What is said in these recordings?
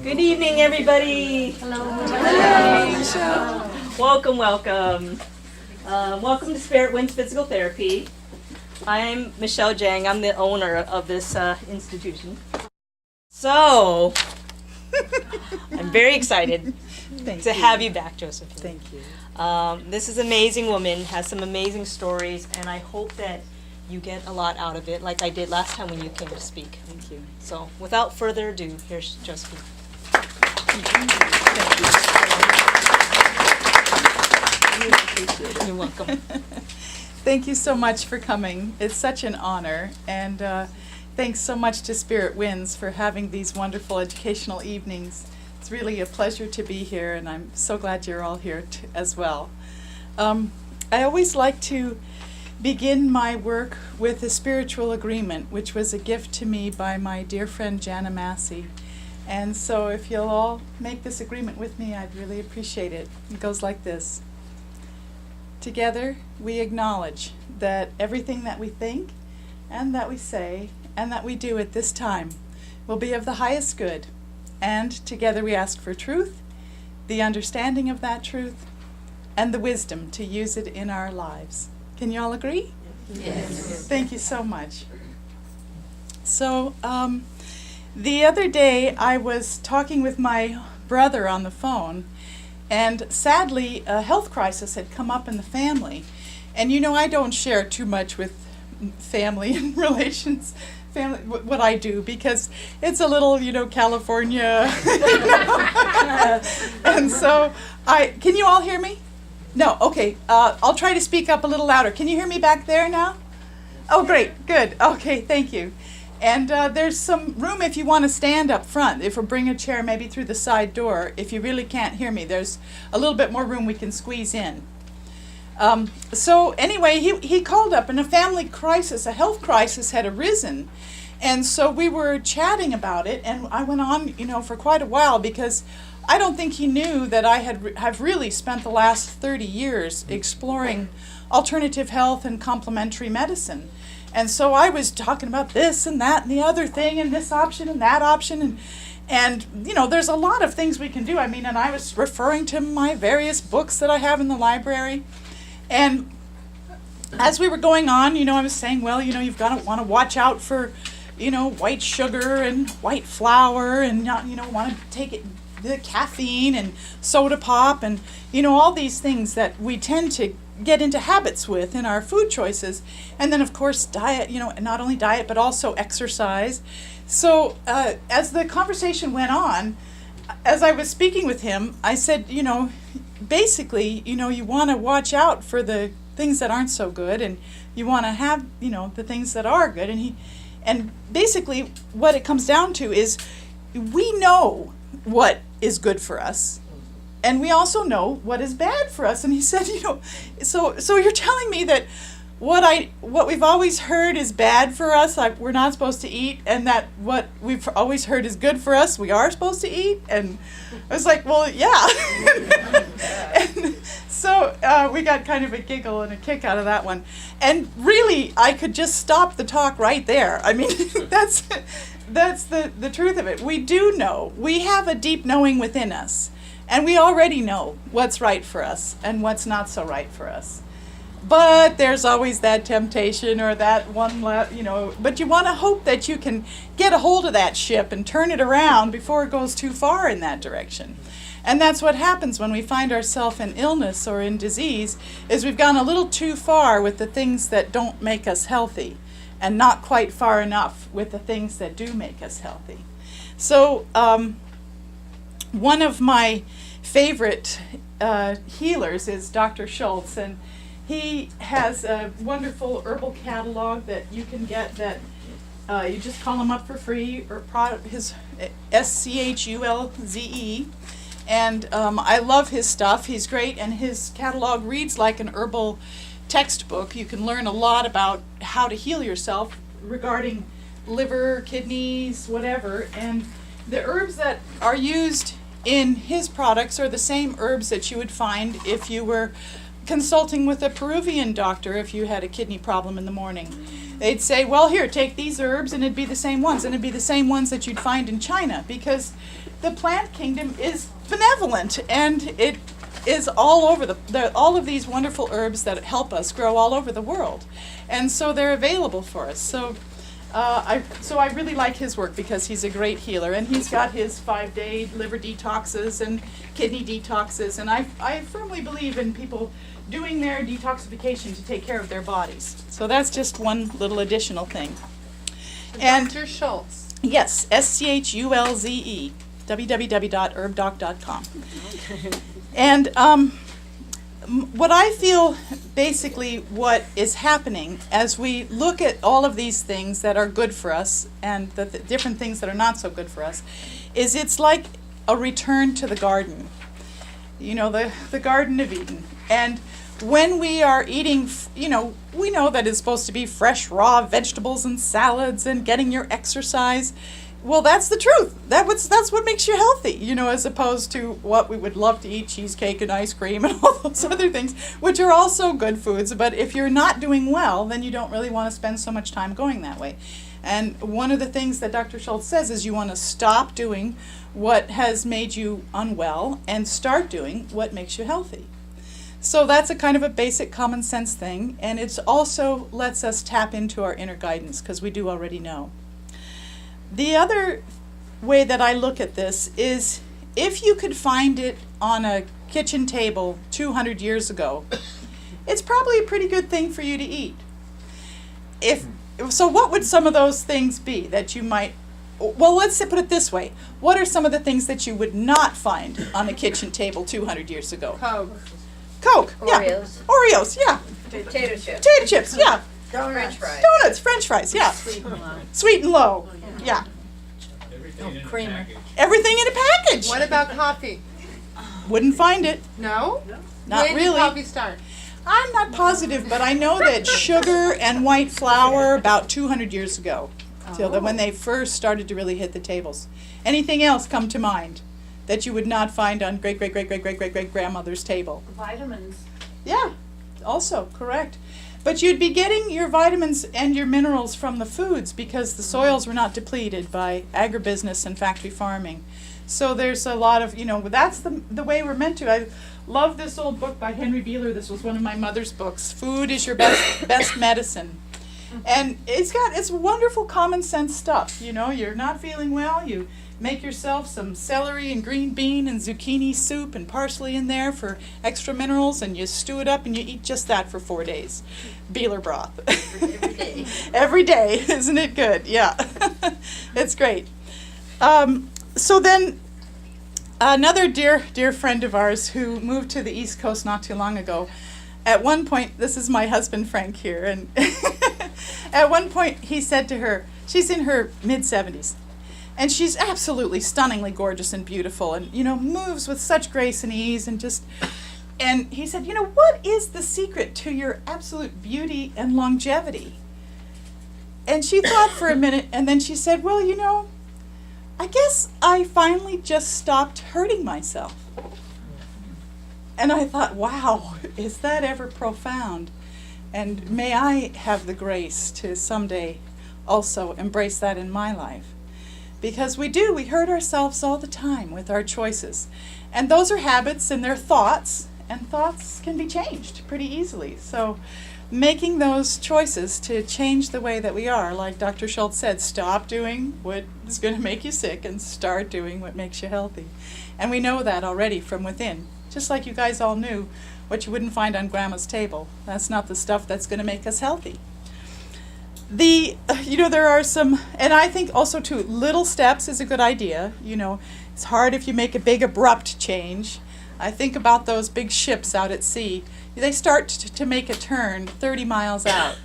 Good evening, everybody. Hello. Welcome, welcome. Welcome to Spirit Winds Physical Therapy. I'm Michelle Jang. I'm the owner of this institution. So, I'm very excited to have you back, Josephine. Thank you. This is an amazing woman, has some amazing stories, and I hope that you get a lot out of it, like I did last time when you came to speak. Thank you. So, without further ado, here's Josephine. You're welcome. Thank you so much for coming. It's such an honor, and thanks so much to Spirit Winds for having these wonderful educational evenings. It's really a pleasure to be here, and I'm so glad you're all here as well. I always like to begin my work with a spiritual agreement, which was a gift to me by my dear friend Jana Massey. And so if you'll all make this agreement with me, I'd really appreciate it. It goes like this. Together, we acknowledge that everything that we think and that we say and that we do at this time will be of the highest good. And together we ask for truth, the understanding of that truth, and the wisdom to use it in our lives. Can you all agree? Yes. Thank you so much. So, the other day I was talking with my brother on the phone, and sadly a health crisis had come up in the family. And you know, I don't share too much with family and relations, what I do, because it's a little, California. And so, can you all hear me? No, okay. I'll try to speak up a little louder. Can you hear me back there now? Oh, great, good. Okay, thank you. And there's some room if you want to stand up front. If we bring a chair maybe through the side door, if you really can't hear me, there's a little bit more room we can squeeze in. So anyway, he called up, and a family crisis, a health crisis had arisen. And so we were chatting about it, and I went on, for quite a while, because I don't think he knew that I have really spent the last 30 years exploring alternative health and complementary medicine. And so I was talking about this and that and the other thing and this option and that option. And there's a lot of things we can do. And I was referring to my various books that I have in the library. And as we were going on, I was saying, well, you've got to want to watch out for, white sugar and white flour and not, want to take the caffeine and soda pop and, all these things that we tend to get into habits with in our food choices. And then, of course, diet, not only diet, but also exercise. So as the conversation went on, as I was speaking with him, I said, basically, you want to watch out for the things that aren't so good, and you want to have, the things that are good. And basically what it comes down to is we know what is good for us, and we also know what is bad for us. And he said, so you're telling me that what we've always heard is bad for us, like we're not supposed to eat, and that what we've always heard is good for us, we are supposed to eat? And I was like, well, yeah. And so we got kind of a giggle and a kick out of that one. And really, I could just stop the talk right there. That's the truth of it. We do know. We have a deep knowing within us. And we already know what's right for us and what's not so right for us. But there's always that temptation or that one, but you want to hope that you can get a hold of that ship and turn it around before it goes too far in that direction. And that's what happens when we find ourselves in illness or in disease, is we've gone a little too far with the things that don't make us healthy and not quite far enough with the things that do make us healthy. So one of my favorite healers is Dr. Schultz, and he has a wonderful herbal catalog that you can get that you just call him up for free, or his SCHULZE. And I love his stuff. He's great, and his catalog reads like an herbal textbook. You can learn a lot about how to heal yourself regarding liver, kidneys, whatever. And the herbs that are used in his products are the same herbs that you would find if you were consulting with a Peruvian doctor if you had a kidney problem in the morning. they'd say, well, here, take these herbs, and it'd be the same ones, and it'd be the same ones that you'd find in China, because the plant kingdom is benevolent, and it is all over all of these wonderful herbs that help us grow all over the world, and so they're available for us. So I really like his work because he's a great healer, and he's got his 5-day liver detoxes and kidney detoxes, and I firmly believe in people doing their detoxification to take care of their bodies. So that's just one little additional thing. And Dr. Schultz. yes, SCHULZE, www.herbdoc.com. And what I feel basically what is happening as we look at all of these things that are good for us and the different things that are not so good for us is it's like a return to the garden. You know, the Garden of Eden. And when we are eating, we know that it's supposed to be fresh, raw vegetables and salads and getting your exercise. Well, that's the truth. That's what makes you healthy, as opposed to what we would love to eat, cheesecake and ice cream and all those other things, which are also good foods. But if you're not doing well, then you don't really want to spend so much time going that way. And one of the things that Dr. Schultz says is you want to stop doing what has made you unwell and start doing what makes you healthy. So that's a kind of a basic common sense thing, and it also lets us tap into our inner guidance because we do already know. The other way that I look at this is if you could find it on a kitchen table 200 years ago, it's probably a pretty good thing for you to eat. So what would some of those things be that you might, well, let's put it this way. What are some of the things that you would not find on a kitchen table 200 years ago? Coke, yeah. Oreos, yeah. Potato chips. Potato chips, yeah. French fries. Donuts, French fries, yeah. Sweet and low, yeah. Everything in a creamer. package. Everything in a package. What about coffee? Wouldn't find it. No? Not when really. did coffee start? I'm not positive, but I know that sugar and white flour about 200 years ago, when they first started to really hit the tables. Anything else come to mind that you would not find on great-great-great-great-great-great-grandmother's table? Vitamins. Yeah, also correct. But you'd be getting your vitamins and your minerals from the foods because the soils were not depleted by agribusiness and factory farming. So there's a lot of, that's the way we're meant to. I love this old book by Henry Beeler. This was one of my mother's books. Food is your best medicine. And it's wonderful common sense stuff. You're not feeling well, you make yourself some celery and green bean and zucchini soup and parsley in there for extra minerals, and you stew it up and you eat just that for 4 days. Beeler broth. Every day. Every day, isn't it good? Yeah, it's great. So then, another dear friend of ours who moved to the East Coast not too long ago, at one point, this is my husband Frank here, and at one point he said to her, she's in her mid-70s, and she's absolutely stunningly gorgeous and beautiful and, moves with such grace and ease and he said, what is the secret to your absolute beauty and longevity? And she thought for a minute, and then she said, well, I guess I finally just stopped hurting myself. And I thought, wow, is that ever profound? And may I have the grace to someday also embrace that in my life. Because we hurt ourselves all the time with our choices. And those are habits and they're thoughts, and thoughts can be changed pretty easily. So making those choices to change the way that we are, like Dr. Schultz said, stop doing what is going to make you sick and start doing what makes you healthy. And we know that already from within. Just like you guys all knew what you wouldn't find on Grandma's table. That's not the stuff that's going to make us healthy. There are some, and I think also too, little steps is a good idea. It's hard if you make a big abrupt change. I think about those big ships out at sea. They start to make a turn 30 miles out.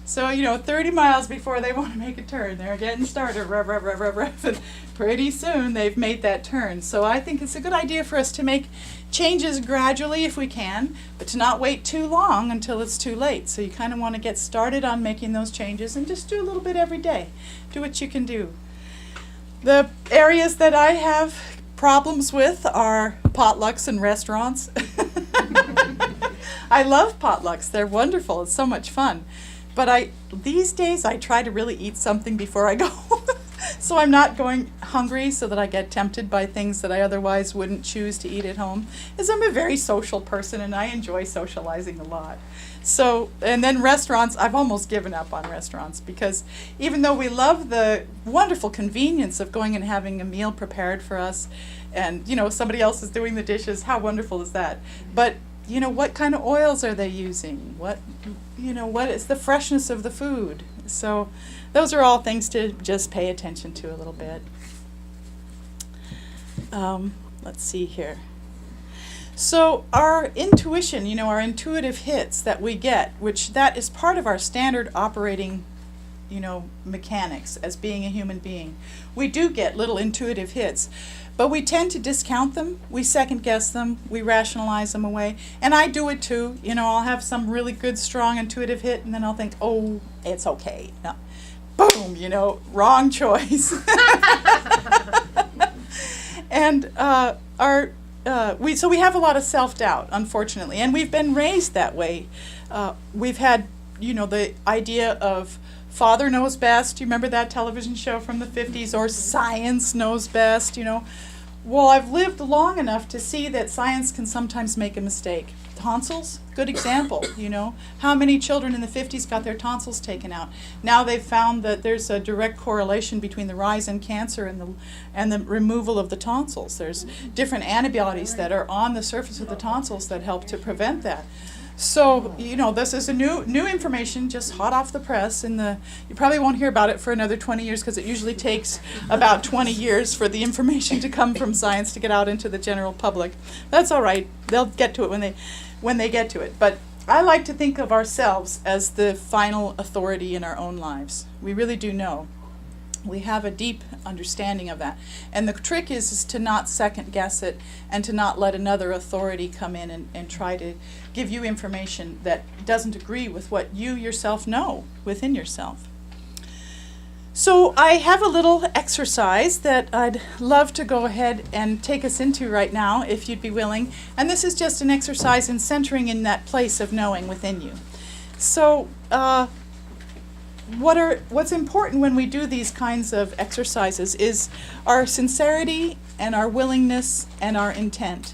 So, 30 miles before they want to make a turn, they're getting started, rev, rev, rev, rev, rev, and pretty soon they've made that turn. So I think it's a good idea for us to make changes gradually if we can, but to not wait too long until it's too late. So you kind of want to get started on making those changes and just do a little bit every day. Do what you can do. The areas that I have problems with are potlucks and restaurants. I love potlucks. They're wonderful. It's so much fun. But these days I try to really eat something before I go. So I'm not going hungry so that I get tempted by things that I otherwise wouldn't choose to eat at home. As I'm a very social person and I enjoy socializing a lot. So, and then restaurants, I've almost given up on restaurants because even though we love the wonderful convenience of going and having a meal prepared for us and, you know, somebody else is doing the dishes, how wonderful is that? But, you know, what kind of oils are they using? What is the freshness of the food? So those are all things to just pay attention to a little bit. Let's see here. So our intuition, you know, our intuitive hits that we get, which that is part of our standard operating, you know, mechanics as being a human being. We do get little intuitive hits, but we tend to discount them, we second guess them, we rationalize them away. And I do it too. You know, I'll have some really good, strong intuitive hit, and then I'll think, oh, it's okay. No. Boom, you know, wrong choice. And we have a lot of self-doubt, unfortunately, and we've been raised that way. We've had, you know, the idea of father knows best. You remember that television show from the 50s? Or science knows best, you know. Well, I've lived long enough to see that science can sometimes make a mistake. Tonsils, good example, you know. How many children in the 50s got their tonsils taken out? Now they've found that there's a direct correlation between the rise in cancer and the removal of the tonsils. There's different antibodies that are on the surface of the tonsils that help to prevent that. So, you know, this is a new information, just hot off the press. You probably won't hear about it for another 20 years because it usually takes about 20 years for the information to come from science to get out into the general public. That's all right. They'll get to it when they get to it. But I like to think of ourselves as the final authority in our own lives. We really do know. We have a deep understanding of that. And the trick is to not second guess it and to not let another authority come in and try to give you information that doesn't agree with what you yourself know within yourself. So I have a little exercise that I'd love to go ahead and take us into right now, if you'd be willing. And this is just an exercise in centering in that place of knowing within you. So what's important when we do these kinds of exercises is our sincerity and our willingness and our intent.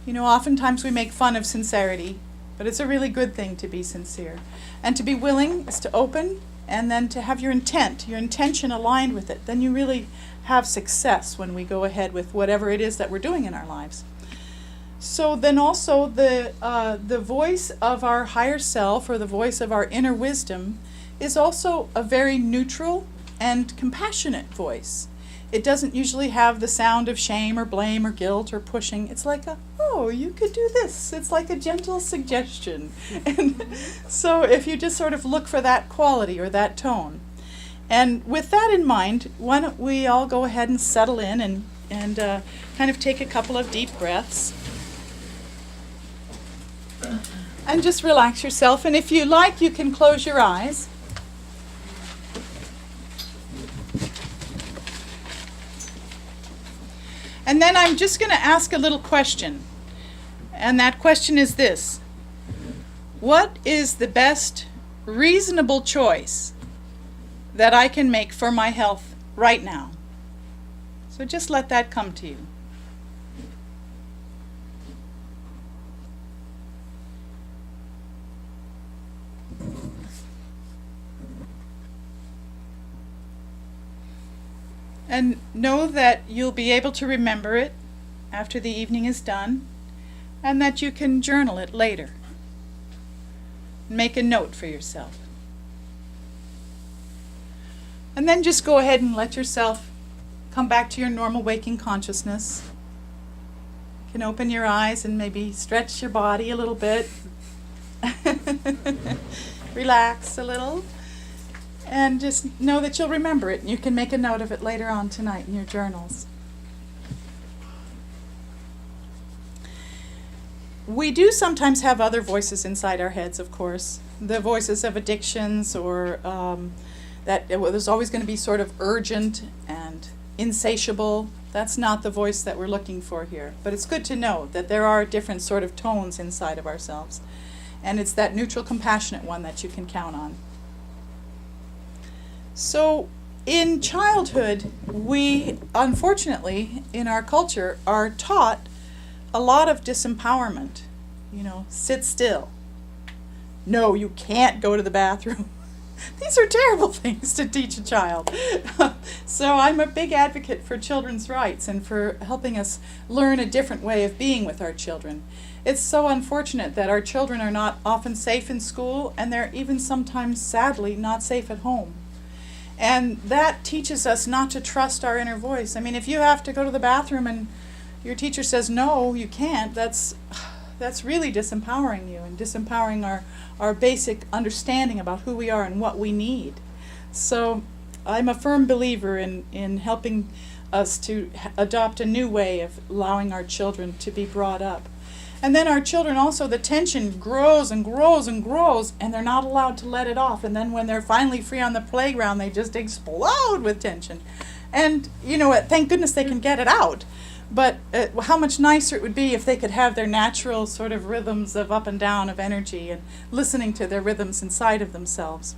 You know, oftentimes we make fun of sincerity, but it's a really good thing to be sincere. And to be willing is to open and then to have your intention aligned with it. Then you really have success when we go ahead with whatever it is that we're doing in our lives. So then also the voice of our higher self or the voice of our inner wisdom is also a very neutral and compassionate voice. It doesn't usually have the sound of shame or blame or guilt or pushing. It's like oh, you could do this. It's like a gentle suggestion. And so if you just sort of look for that quality or that tone. And with that in mind, why don't we all go ahead and settle in and kind of take a couple of deep breaths. And just relax yourself. And if you like, you can close your eyes. And then I'm just going to ask a little question. And that question is this: what is the best reasonable choice that I can make for my health right now? So just let that come to you. And know that you'll be able to remember it after the evening is done, and that you can journal it later. Make a note for yourself. And then just go ahead and let yourself come back to your normal waking consciousness. You can open your eyes and maybe stretch your body a little bit. Relax a little. And just know that you'll remember it, and you can make a note of it later on tonight in your journals. We do sometimes have other voices inside our heads, of course. The voices of addictions, or that there's always going to be sort of urgent and insatiable. That's not the voice that we're looking for here. But it's good to know that there are different sort of tones inside of ourselves. And it's that neutral, compassionate one that you can count on. So in childhood, we unfortunately in our culture are taught a lot of disempowerment. You know, sit still. No, you can't go to the bathroom. These are terrible things to teach a child. So I'm a big advocate for children's rights and for helping us learn a different way of being with our children. It's so unfortunate that our children are not often safe in school, and they're even sometimes, sadly, not safe at home. And that teaches us not to trust our inner voice. I mean, if you have to go to the bathroom and your teacher says, no, you can't, that's really disempowering you and disempowering our basic understanding about who we are and what we need. So I'm a firm believer in helping us to adopt a new way of allowing our children to be brought up. And then our children also, the tension grows and grows and grows, and they're not allowed to let it off. And then when they're finally free on the playground, they just explode with tension. And, you know, thank goodness they can get it out. But how much nicer it would be if they could have their natural sort of rhythms of up and down of energy and listening to their rhythms inside of themselves.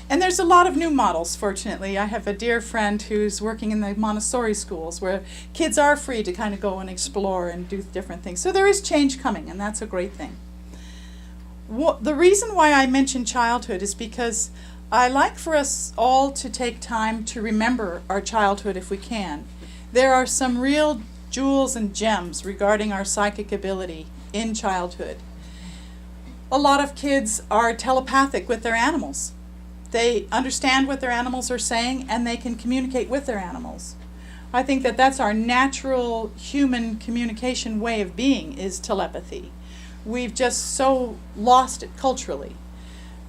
And there's a lot of new models, fortunately. I have a dear friend who's working in the Montessori schools where kids are free to kind of go and explore and do different things. So there is change coming, and that's a great thing. The reason why I mention childhood is because I like for us all to take time to remember our childhood if we can. There are some real jewels and gems regarding our psychic ability in childhood. A lot of kids are telepathic with their animals. They understand what their animals are saying, and they can communicate with their animals. I think that that's our natural human communication way of being, is telepathy. We've just so lost it culturally.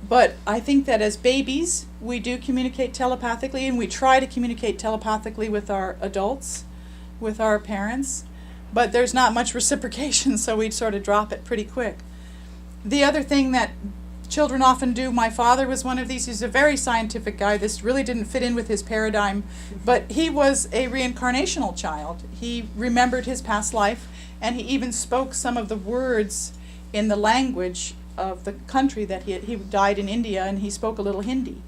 But I think that as babies, we do communicate telepathically, and we try to communicate telepathically with our adults, with our parents. But there's not much reciprocation, so we sort of drop it pretty quick. The other thing that children often do, my father was one of these. He's a very scientific guy. This really didn't fit in with his paradigm, but he was a reincarnational child. He remembered his past life, and he even spoke some of the words in the language of the country that he died in India, and he spoke a little Hindi.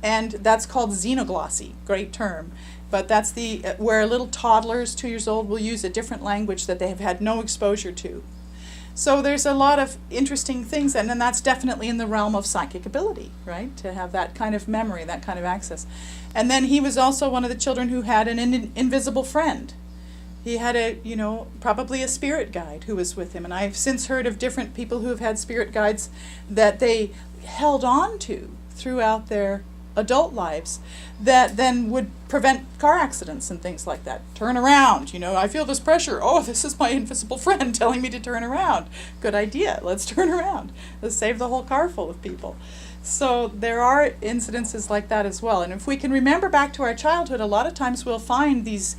And that's called xenoglossy, great term. But that's where little toddlers, 2 years old, will use a different language that they have had no exposure to. So there's a lot of interesting things, and then that's definitely in the realm of psychic ability, right? To have that kind of memory, that kind of access. And then he was also one of the children who had an invisible friend. He had probably a spirit guide who was with him. And I've since heard of different people who have had spirit guides that they held on to throughout their adult lives that then would prevent car accidents and things like that. Turn around, I feel this pressure. Oh, this is my invisible friend telling me to turn around. Good idea, let's turn around. Let's save the whole car full of people. So there are incidences like that as well. And if we can remember back to our childhood, a lot of times we'll find these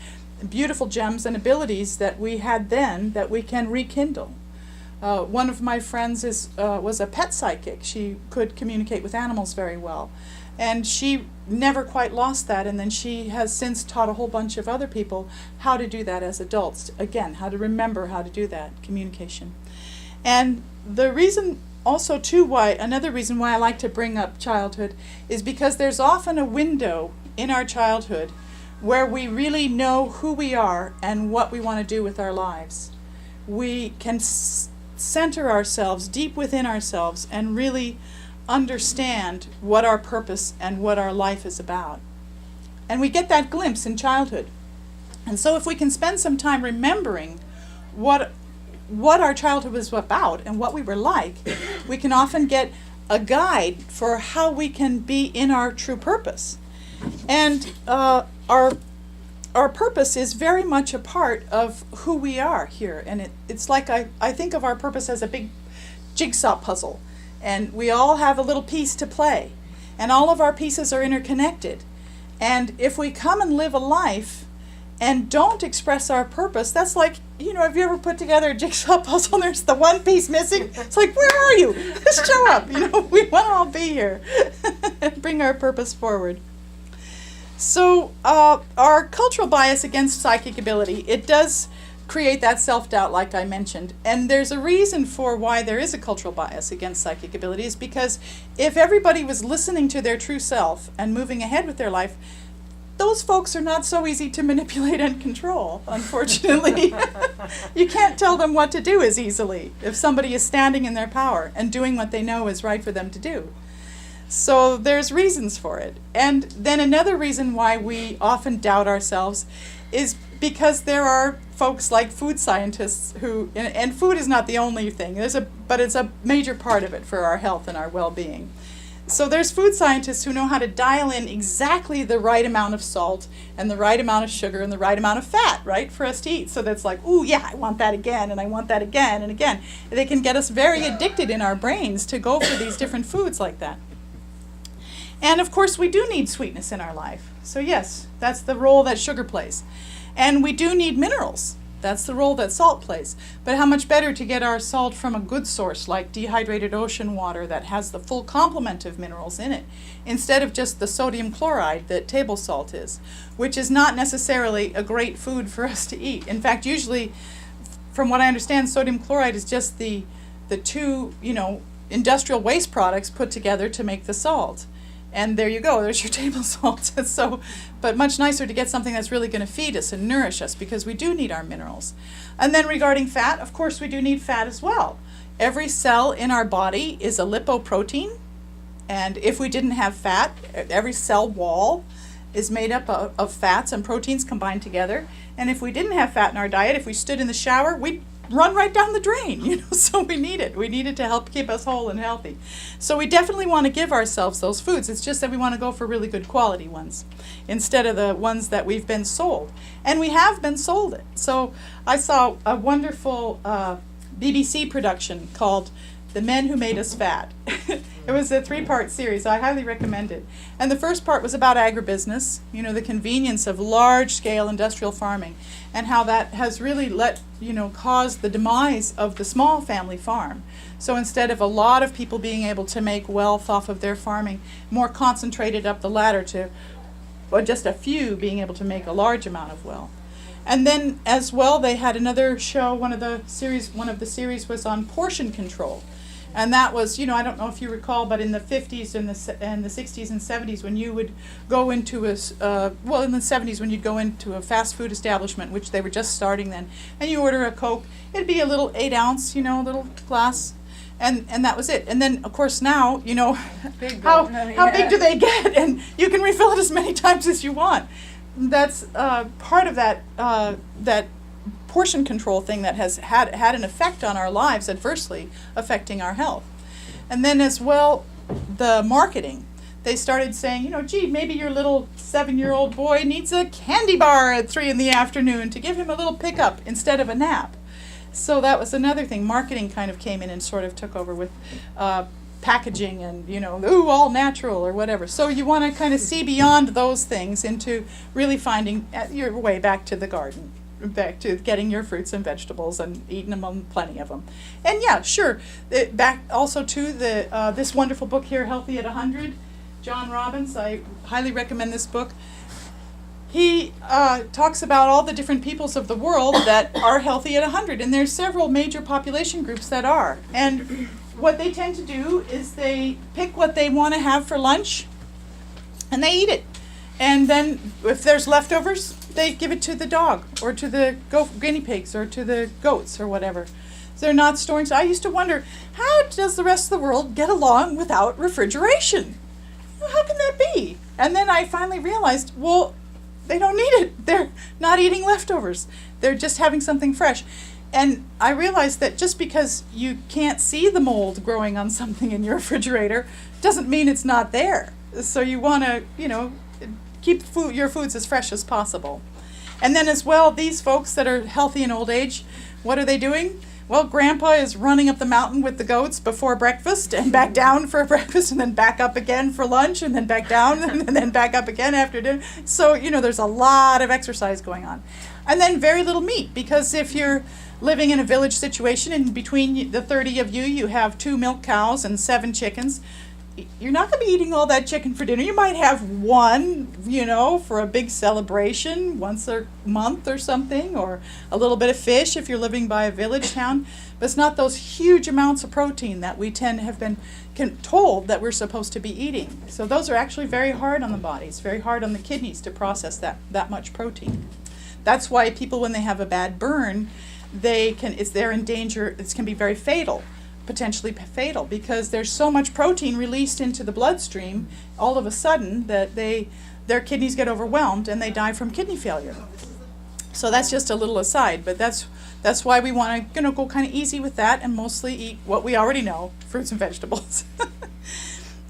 beautiful gems and abilities that we had then that we can rekindle. One of my friends was a pet psychic. She could communicate with animals very well. And she never quite lost that, and then she has since taught a whole bunch of other people how to do that as adults. Again, how to remember how to do that, communication. And the reason also too another reason why I like to bring up childhood is because there's often a window in our childhood where we really know who we are and what we want to do with our lives. We can center ourselves deep within ourselves and really understand what our purpose and what our life is about. And we get that glimpse in childhood. And so if we can spend some time remembering what our childhood was about and what we were like, we can often get a guide for how we can be in our true purpose. And our purpose is very much a part of who we are here. And it's like I think of our purpose as a big jigsaw puzzle. And we all have a little piece to play. And all of our pieces are interconnected. And if we come and live a life and don't express our purpose, that's like, have you ever put together a jigsaw puzzle and there's the one piece missing? It's like, where are you? Show up. We want to all be here and bring our purpose forward. So our cultural bias against psychic ability, it does create that self-doubt like I mentioned. And there's a reason for why there is a cultural bias against psychic abilities, because if everybody was listening to their true self and moving ahead with their life, those folks are not so easy to manipulate and control, unfortunately. You can't tell them what to do as easily if somebody is standing in their power and doing what they know is right for them to do. So there's reasons for it. And then another reason why we often doubt ourselves is because there are folks like food scientists who, and food is not the only thing, but it's a major part of it for our health and our well-being. So there's food scientists who know how to dial in exactly the right amount of salt and the right amount of sugar and the right amount of fat, right, for us to eat. So that's like, ooh, yeah, I want that again, and I want that again and again. They can get us very addicted in our brains to go for these different foods like that. And of course, we do need sweetness in our life. So yes, that's the role that sugar plays. And we do need minerals. That's the role that salt plays. But how much better to get our salt from a good source like dehydrated ocean water that has the full complement of minerals in it, instead of just the sodium chloride that table salt is, which is not necessarily a great food for us to eat. In fact, usually, from what I understand, sodium chloride is just the two, industrial waste products put together to make the salt. And there you go, there's your table salt. But much nicer to get something that's really going to feed us and nourish us, because we do need our minerals. And then regarding fat, of course we do need fat as well. Every cell in our body is a lipoprotein. And if we didn't have fat, every cell wall is made up of fats and proteins combined together. And if we didn't have fat in our diet, if we stood in the shower, we'd run right down the drain, so we need it. We need it to help keep us whole and healthy. So we definitely want to give ourselves those foods. It's just that we want to go for really good quality ones instead of the ones that we've been sold. And we have been sold it. So I saw a wonderful BBC production called The Men Who Made Us Fat. It was a 3-part series. I highly recommend it. And the first part was about agribusiness, the convenience of large-scale industrial farming, and how that has really caused the demise of the small family farm. So instead of a lot of people being able to make wealth off of their farming, more concentrated up the ladder to just a few being able to make a large amount of wealth. And then as well, they had another show, one of the series was on portion control. And that was, I don't know if you recall, but in the 50s and the 60s and 70s, when you would go into in the 70s, when you'd go into a fast food establishment, which they were just starting then, and you order a Coke, it'd be a little 8-ounce, little glass, and that was it. And then, of course, now, how big do they get? And you can refill it as many times as you want. That's part of that portion control thing that has had an effect on our lives, adversely affecting our health. And then as well, the marketing. They started saying, gee, maybe your little 7-year-old boy needs a candy bar at 3 p.m. to give him a little pickup instead of a nap. So that was another thing. Marketing kind of came in and sort of took over with packaging and, all natural or whatever. So you want to kind of see beyond those things into really finding your way back to the garden, back to getting your fruits and vegetables and eating them, plenty of them. And yeah, sure, back also to this wonderful book here, Healthy at 100, John Robbins. I highly recommend this book. He talks about all the different peoples of the world that are healthy at 100, and there's several major population groups that are. And what they tend to do is they pick what they want to have for lunch, and they eat it. And then if there's leftovers, they give it to the dog or to the guinea pigs or to the goats or whatever. So they're not storing. So I used to wonder, how does the rest of the world get along without refrigeration? How can that be? And then I finally realized, well, they don't need it. They're not eating leftovers. They're just having something fresh. And I realized that just because you can't see the mold growing on something in your refrigerator doesn't mean it's not there. So you want to, keep your foods as fresh as possible. And then as well, these folks that are healthy in old age, what are they doing? Well, Grandpa is running up the mountain with the goats before breakfast and back down for breakfast and then back up again for lunch and then back down and then back up again after dinner. So, there's a lot of exercise going on. And then very little meat, because if you're living in a village situation and between the 30 of you, you have 2 milk cows and 7 chickens, you're not going to be eating all that chicken for dinner. You might have one, for a big celebration once a month or something, or a little bit of fish if you're living by a village town. But it's not those huge amounts of protein that we tend to have been told that we're supposed to be eating. So those are actually very hard on the body. It's very hard on the kidneys to process that much protein. That's why people, when they have a bad burn, they're in danger. It can be very fatal, potentially fatal, because there's so much protein released into the bloodstream all of a sudden that their kidneys get overwhelmed and they die from kidney failure. So that's just a little aside, but that's why we want to go kind of easy with that and mostly eat what we already know, fruits and vegetables.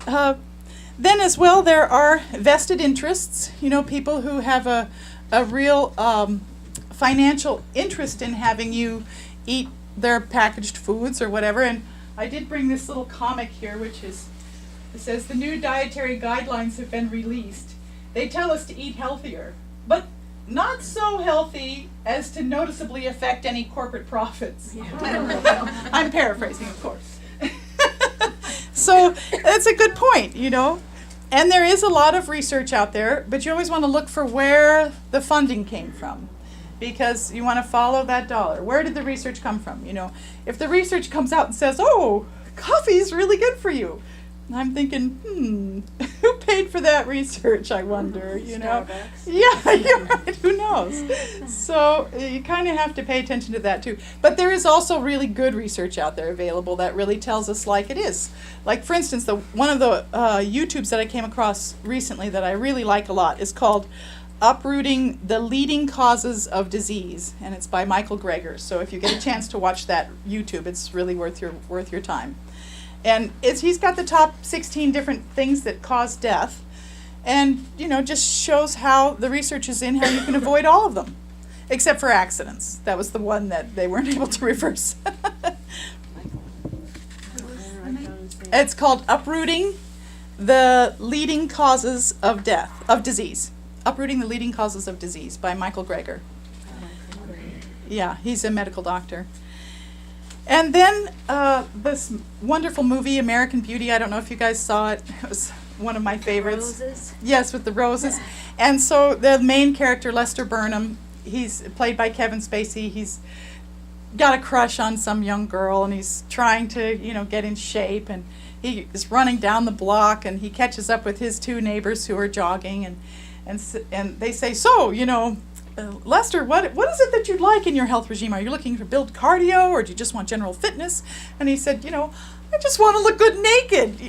Then as well, there are vested interests, people who have a real financial interest in having you eat their packaged foods or whatever. And I did bring this little comic here, it says, the new dietary guidelines have been released. They tell us to eat healthier, but not so healthy as to noticeably affect any corporate profits. Yeah. I'm paraphrasing, of course. So that's a good point, And there is a lot of research out there, but you always want to look for where the funding came from, because you want to follow that dollar. Where did the research come from? If the research comes out and says, oh, coffee is really good for you, I'm thinking, who paid for that research, I wonder, Starbucks. Yeah, you're right, who knows? So you kind of have to pay attention to that too. But there is also really good research out there available that really tells us like it is. Like, for instance, one of the YouTubes that I came across recently that I really like a lot is called Uprooting the Leading Causes of Disease, and it's by Michael Greger. So if you get a chance to watch that YouTube, it's really worth your time. And he's got the top 16 different things that cause death, and just shows how the research is in how you can avoid all of them, except for accidents. That was the one that they weren't able to reverse. It's called Uprooting the Leading Causes of Disease. Uprooting the Leading Causes of Disease by Michael Greger. Yeah, he's a medical doctor. And then this wonderful movie, American Beauty. I don't know if you guys saw it. It was one of my favorites. Roses? Yes, with the roses. And so the main character, Lester Burnham, he's played by Kevin Spacey. He's got a crush on some young girl, and he's trying to, get in shape. And he is running down the block, and he catches up with his two neighbors who are jogging, and they say, so, Lester, what is it that you'd like in your health regime? Are you looking to build cardio, or do you just want general fitness? And he said, I just want to look good naked,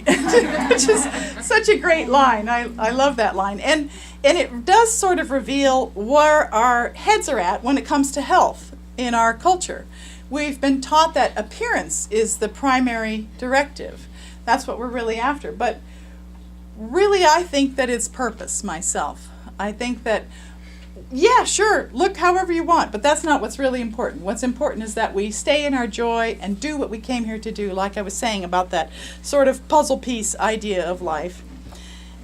which is such a great line. I love that line. And it does sort of reveal where our heads are at when it comes to health in our culture. We've been taught that appearance is the primary directive. That's what we're really after. But really, I think that it's purpose myself. I think that, yeah, sure, look however you want, but that's not what's really important. What's important is that we stay in our joy and do what we came here to do, like I was saying about that sort of puzzle piece idea of life.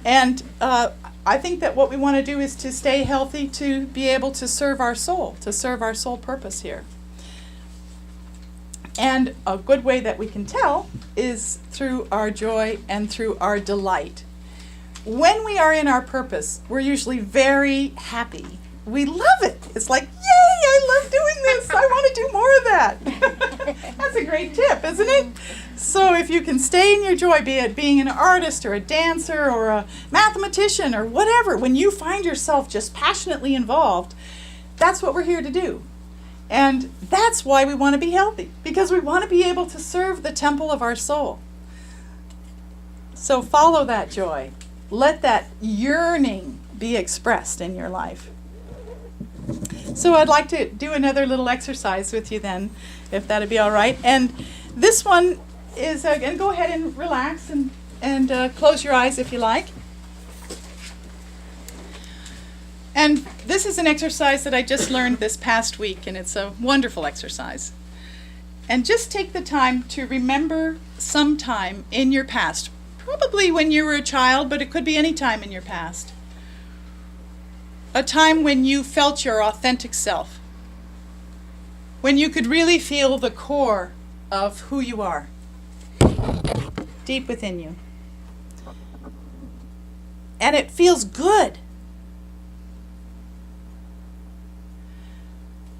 And I think that what we want to do is to stay healthy, to be able to serve our soul purpose here. And a good way that we can tell is through our joy and through our delight. When we are in our purpose, we're usually very happy. We love it. It's like, yay, I love doing this. I want to do more of that. That's a great tip, isn't it? So if you can stay in your joy, be it being an artist or a dancer or a mathematician or whatever, when you find yourself just passionately involved, that's what we're here to do. And that's why we want to be healthy, because we want to be able to serve the temple of our soul. So follow that joy. Let that yearning be expressed in your life. So I'd like to do another little exercise with you then, if that'd be all right. And this one is, again, go ahead and relax and close your eyes if you like. And this is an exercise that I just learned this past week, and it's a wonderful exercise. And just take the time to remember some time in your past, probably when you were a child, but it could be any time in your past. A time when you felt your authentic self, when you could really feel the core of who you are, deep within you. And it feels good.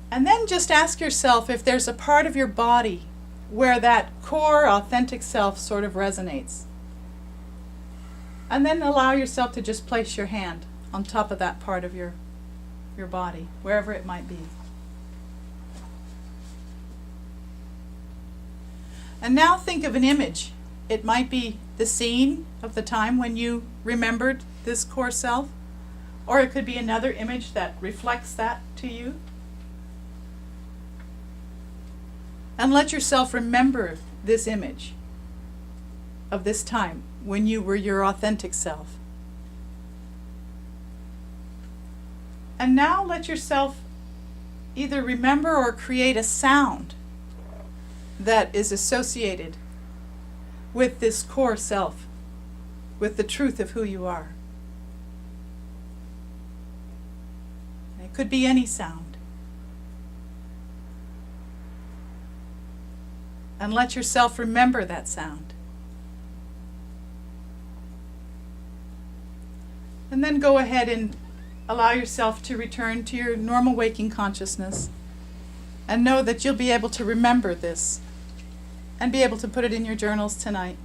And then just ask yourself if there's a part of your body where that core authentic self sort of resonates. And then allow yourself to just place your hand on top of that part of your body, wherever it might be. And now think of an image. It might be the scene of the time when you remembered this core self, or it could be another image that reflects that to you. And let yourself remember this image of this time when you were your authentic self. And now let yourself either remember or create a sound that is associated with this core self, with the truth of who you are. It could be any sound. And let yourself remember that sound. And then go ahead and allow yourself to return to your normal waking consciousness. And know that you'll be able to remember this and be able to put it in your journals tonight.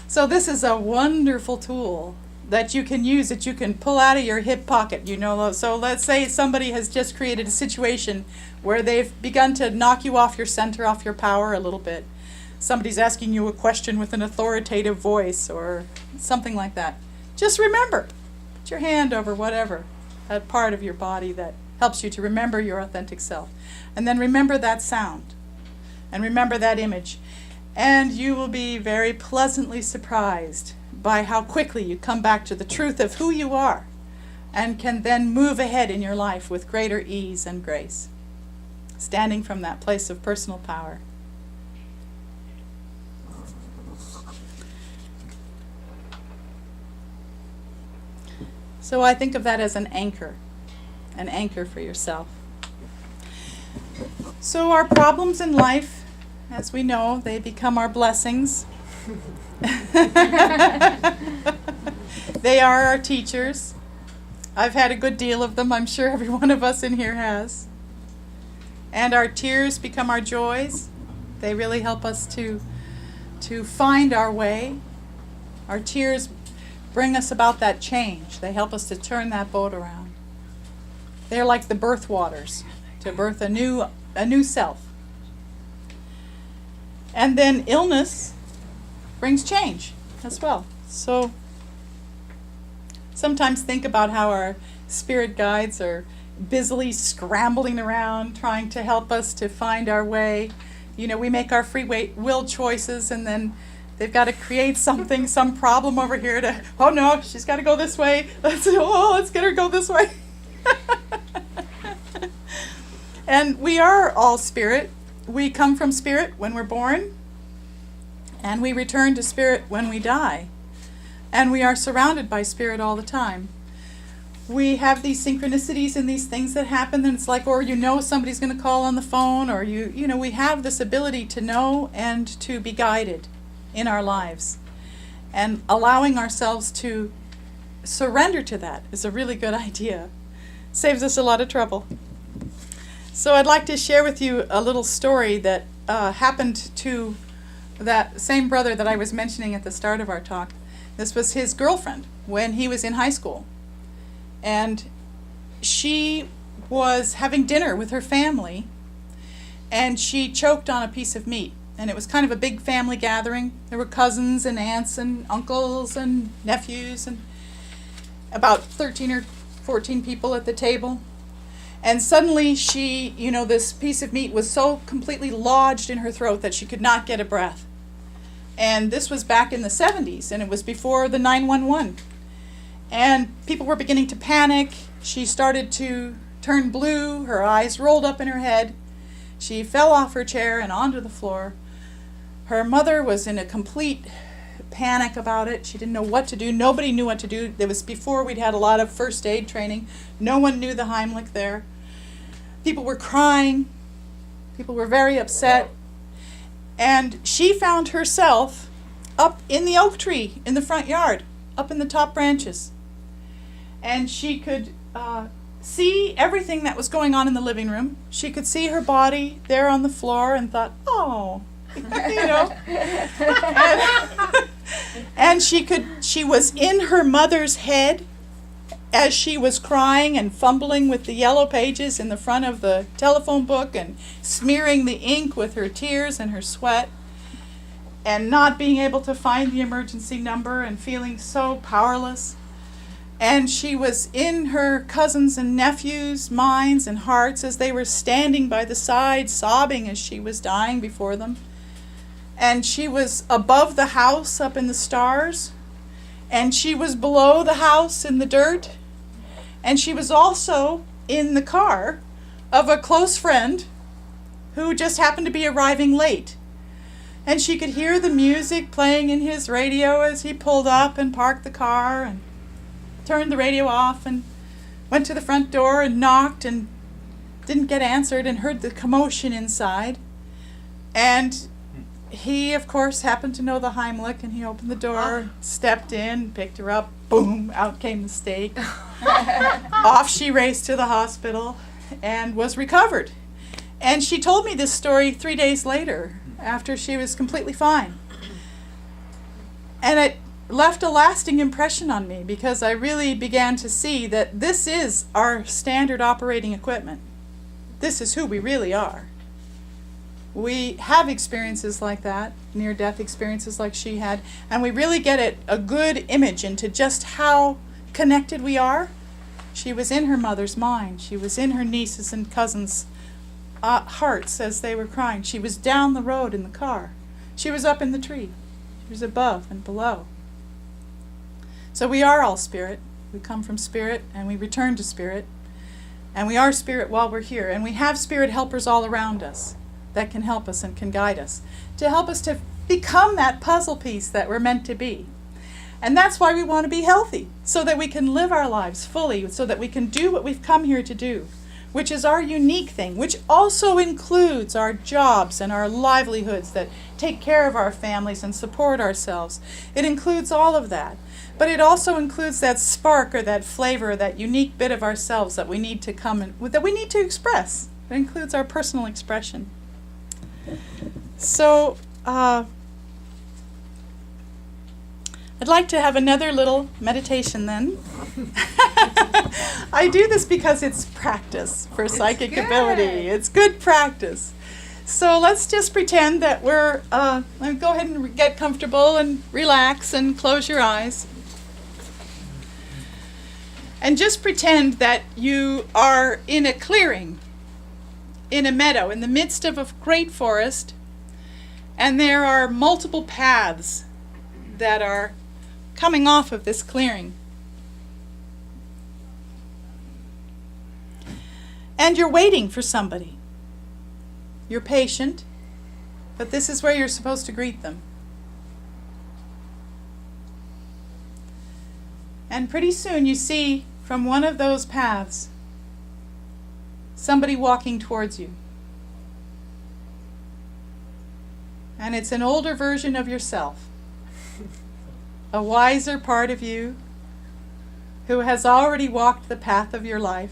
So this is a wonderful tool that you can use, that you can pull out of your hip pocket. So let's say somebody has just created a situation where they've begun to knock you off your center, off your power a little bit. Somebody's asking you a question with an authoritative voice or something like that. Just remember, put your hand over whatever, that part of your body that helps you to remember your authentic self. And then remember that sound and remember that image. And you will be very pleasantly surprised by how quickly you come back to the truth of who you are and can then move ahead in your life with greater ease and grace, standing from that place of personal power. So I think of that as an anchor for yourself. So our problems in life, as we know, they become our blessings. They are our teachers. I've had a good deal of them. I'm sure every one of us in here has. And our tears become our joys. They really help us to find our way. Our tears bring us about that change. They help us to turn that boat around. They're like the birth waters to birth a new self. And then illness brings change as well. So sometimes think about how our spirit guides are busily scrambling around trying to help us to find our way. We make our free will choices, and then they've got to create something, some problem over here to, oh no, she's got to go this way. Let's get her go this way. And we are all spirit. We come from spirit when we're born, and we return to spirit when we die. And we are surrounded by spirit all the time. We have these synchronicities and these things that happen, and it's like, or somebody's going to call on the phone, or we have this ability to know and to be guided in our lives. And allowing ourselves to surrender to that is a really good idea. Saves us a lot of trouble. So I'd like to share with you a little story that happened to that same brother that I was mentioning at the start of our talk. This was his girlfriend when he was in high school. And she was having dinner with her family, and she choked on a piece of meat. And it was kind of a big family gathering. There were cousins and aunts and uncles and nephews and about 13 or 14 people at the table. And suddenly she, this piece of meat was so completely lodged in her throat that she could not get a breath. And this was back in the 70s, and it was before the 911. And people were beginning to panic. She started to turn blue. Her eyes rolled up in her head. She fell off her chair and onto the floor. Her mother was in a complete panic about it. She didn't know what to do. Nobody knew what to do. It was before we'd had a lot of first aid training. No one knew the Heimlich there. People were crying. People were very upset. And she found herself up in the oak tree in the front yard, up in the top branches. And she could see everything that was going on in the living room. She could see her body there on the floor and thought, oh, you know. And she was in her mother's head as she was crying and fumbling with the yellow pages in the front of the telephone book and smearing the ink with her tears and her sweat and not being able to find the emergency number and feeling so powerless. And she was in her cousins' and nephews' minds and hearts as they were standing by the side, sobbing as she was dying before them. And she was above the house up in the stars. And she was below the house in the dirt. And she was also in the car of a close friend who just happened to be arriving late. And she could hear the music playing in his radio as he pulled up and parked the car and turned the radio off and went to the front door and knocked and didn't get answered and heard the commotion inside. And he, of course, happened to know the Heimlich, and he opened the door, stepped in, picked her up, boom, out came the steak. Off she raced to the hospital and was recovered. And she told me this story 3 days later, after she was completely fine. And it left a lasting impression on me because I really began to see that this is our standard operating equipment. This is who we really are. We have experiences like that, near-death experiences like she had, and we really get a good image into just how connected we are. She was in her mother's mind. She was in her nieces and cousins' hearts as they were crying. She was down the road in the car. She was up in the tree. She was above and below. So we are all spirit. We come from spirit and we return to spirit. And we are spirit while we're here. And we have spirit helpers all around us that can help us and can guide us, to help us to become that puzzle piece that we're meant to be. And that's why we want to be healthy, so that we can live our lives fully, so that we can do what we've come here to do, which is our unique thing, which also includes our jobs and our livelihoods that take care of our families and support ourselves. It includes all of that. But it also includes that spark or that flavor, that unique bit of ourselves that we need to come and that we need to express. It includes our personal expression. So, I'd like to have another little meditation then. I do this because it's practice for psychic ability. It's good practice. So let's just pretend that we're, go ahead and get comfortable and relax and close your eyes. And just pretend that you are in a clearing, in a meadow, in the midst of a great forest, and there are multiple paths that are coming off of this clearing. And you're waiting for somebody. You're patient, but this is where you're supposed to greet them. And pretty soon you see from one of those paths somebody walking towards you. And it's an older version of yourself, a wiser part of you who has already walked the path of your life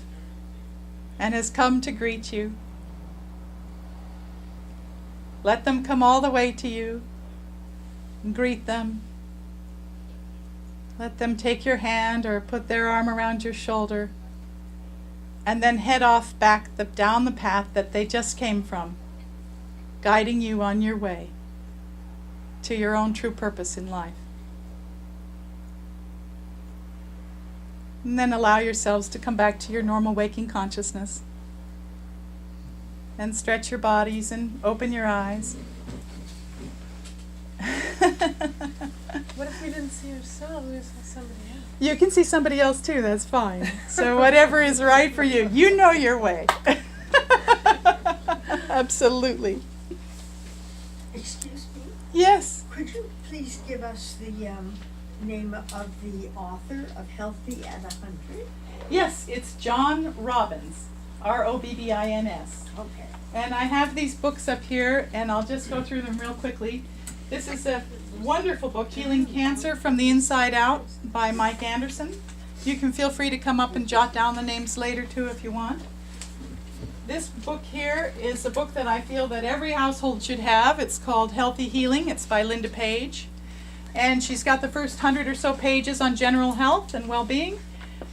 and has come to greet you. Let them come all the way to you and greet them. Let them take your hand or put their arm around your shoulder, and then head off back down the path that they just came from, guiding you on your way to your own true purpose in life. And then allow yourselves to come back to your normal waking consciousness. And stretch your bodies and open your eyes. What if we didn't see ourselves? We saw somebody else. You can see somebody else too, that's fine. So whatever is right for you, you know your way. Absolutely. Excuse me, Yes. could you please give us the name of the author of Healthy at 100? Yes, it's John Robbins, Robbins. Okay. And I have these books up here, and I'll just go through them real quickly. This is a wonderful book, Healing Cancer from the Inside Out by Mike Anderson. You can feel free to come up and jot down the names later too if you want. This book here is a book that I feel that every household should have. It's called Healthy Healing. It's by Linda Page. And she's got the first 100 or so pages on general health and well-being.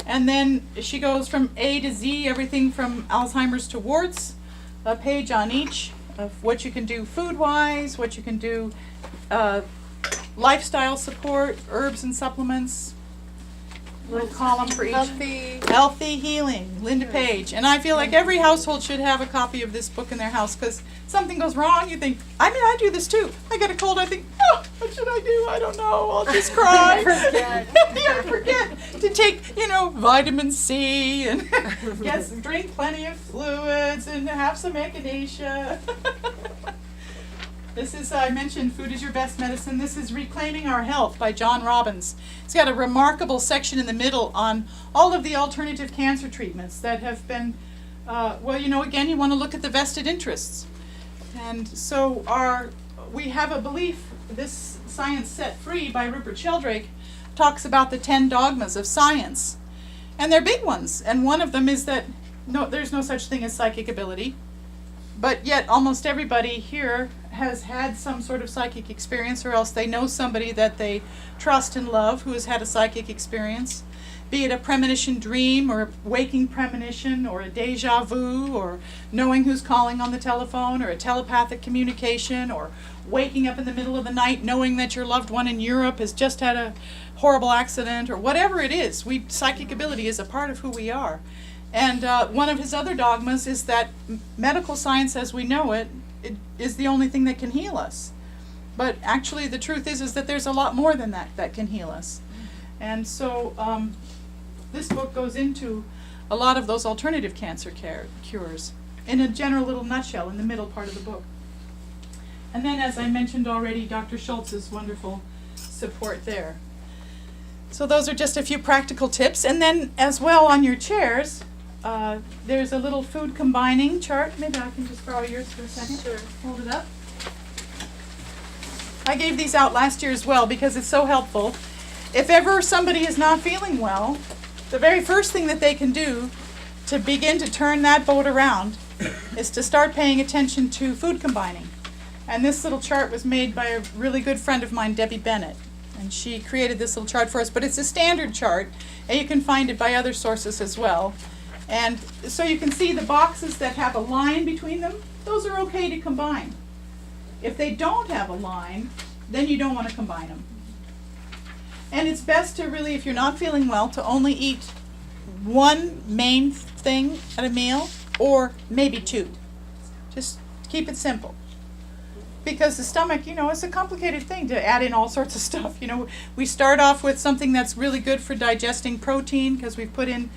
And then she goes from A to Z, everything from Alzheimer's to warts, a page on each of what you can do food-wise, what you can do lifestyle support, herbs and supplements, little column for each. Healthy Healing, Linda Page. And I feel like every household should have a copy of this book in their house, because something goes wrong, you think, I do this too. I get a cold, I think, oh, what should I do? I don't know, I'll just cry. You forget to take, vitamin C and drink plenty of fluids and have some echinacea. This is, I mentioned, Food is Your Best Medicine. This is Reclaiming Our Health by John Robbins. It's got a remarkable section in the middle on all of the alternative cancer treatments that have been, again, you want to look at the vested interests. And so we have a belief, this Science Set Free by Rupert Sheldrake talks about the 10 dogmas of science. And they're big ones. And one of them is that there's no such thing as psychic ability. But yet almost everybody here has had some sort of psychic experience, or else they know somebody that they trust and love who has had a psychic experience, be it a premonition dream or a waking premonition or a deja vu or knowing who's calling on the telephone or a telepathic communication or waking up in the middle of the night knowing that your loved one in Europe has just had a horrible accident or whatever it is. Psychic ability is a part of who we are. And one of his other dogmas is that medical science as we know it is the only thing that can heal us. But actually the truth is that there's a lot more than that can heal us. And so this book goes into a lot of those alternative cancer cures in a general little nutshell in the middle part of the book. And then, as I mentioned already, Dr. Schultz's wonderful support there. So those are just a few practical tips. And then as well on your chairs, there's a little food combining chart. Maybe I can just borrow yours for a second. Sure. Hold it up. I gave these out last year as well because it's so helpful. If ever somebody is not feeling well, the very first thing that they can do to begin to turn that boat around is to start paying attention to food combining. And this little chart was made by a really good friend of mine, Debbie Bennett. And she created this little chart for us, but it's a standard chart, and you can find it by other sources as well. And so you can see the boxes that have a line between them, those are okay to combine. If they don't have a line, then you don't want to combine them. And it's best to really, if you're not feeling well, to only eat one main thing at a meal, or maybe two. Just keep it simple. Because the stomach, it's a complicated thing to add in all sorts of stuff. We start off with something that's really good for digesting protein because we've put in,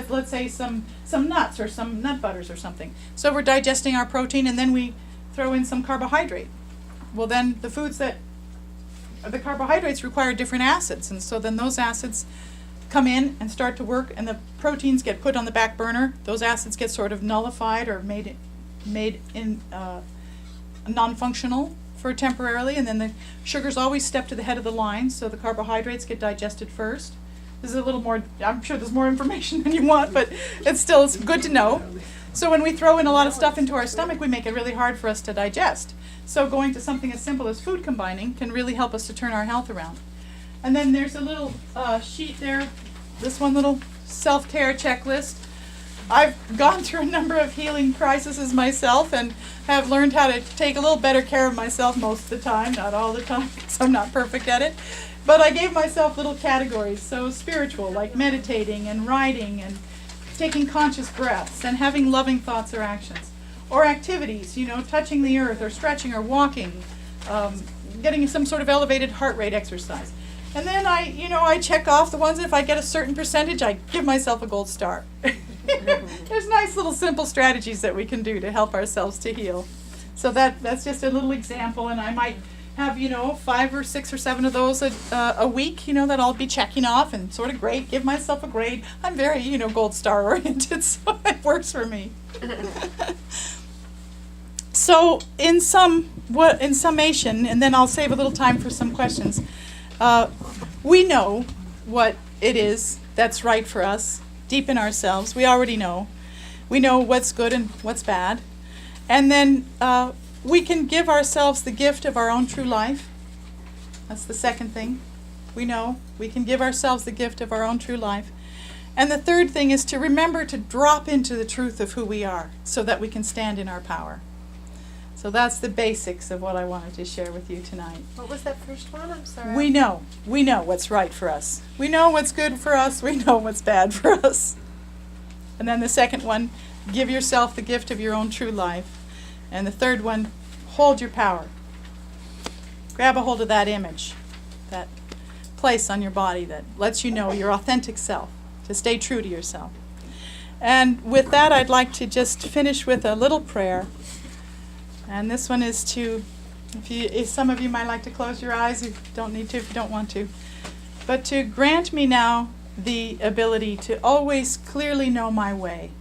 let's say, some nuts or some nut butters or something. So we're digesting our protein, and then we throw in some carbohydrate. Well, then the carbohydrates require different acids, and so then those acids come in and start to work, and the proteins get put on the back burner. Those acids get sort of nullified or made in non-functional for temporarily, and then the sugars always step to the head of the line, so the carbohydrates get digested first. This is a little more, I'm sure there's more information than you want, but it's good to know. So when we throw in a lot of stuff into our stomach, we make it really hard for us to digest. So going to something as simple as food combining can really help us to turn our health around. And then there's a little sheet there, this one little self-care checklist. I've gone through a number of healing crises myself and have learned how to take a little better care of myself most of the time, not all the time, because I'm not perfect at it. But I gave myself little categories, so spiritual, like meditating and writing and taking conscious breaths and having loving thoughts or actions. Or activities, touching the earth or stretching or walking, getting some sort of elevated heart rate exercise. And then I check off the ones, and if I get a certain percentage, I give myself a gold star. There's nice little simple strategies that we can do to help ourselves to heal. So that's just a little example, and I might have 5 or 6 or 7 of those a week, that I'll be checking off and sort of grade, give myself a grade. I'm very gold star oriented, so it works for me. So in summation, and then I'll save a little time for some questions. We know what it is that's right for us deep in ourselves. We already know. We know what's good and what's bad. And then we can give ourselves the gift of our own true life. That's the second thing. We know we can give ourselves the gift of our own true life. And the third thing is to remember to drop into the truth of who we are so that we can stand in our power. So that's the basics of what I wanted to share with you tonight. What was that first one? I'm sorry. We know what's right for us. We know what's good for us. We know what's bad for us. And then the second one, give yourself the gift of your own true life. And the third one, hold your power. Grab a hold of that image, that place on your body that lets you know your authentic self, to stay true to yourself. And with that, I'd like to just finish with a little prayer. And this one is to, if some of you might like to close your eyes, you don't need to if you don't want to. But to grant me now the ability to always clearly know my way.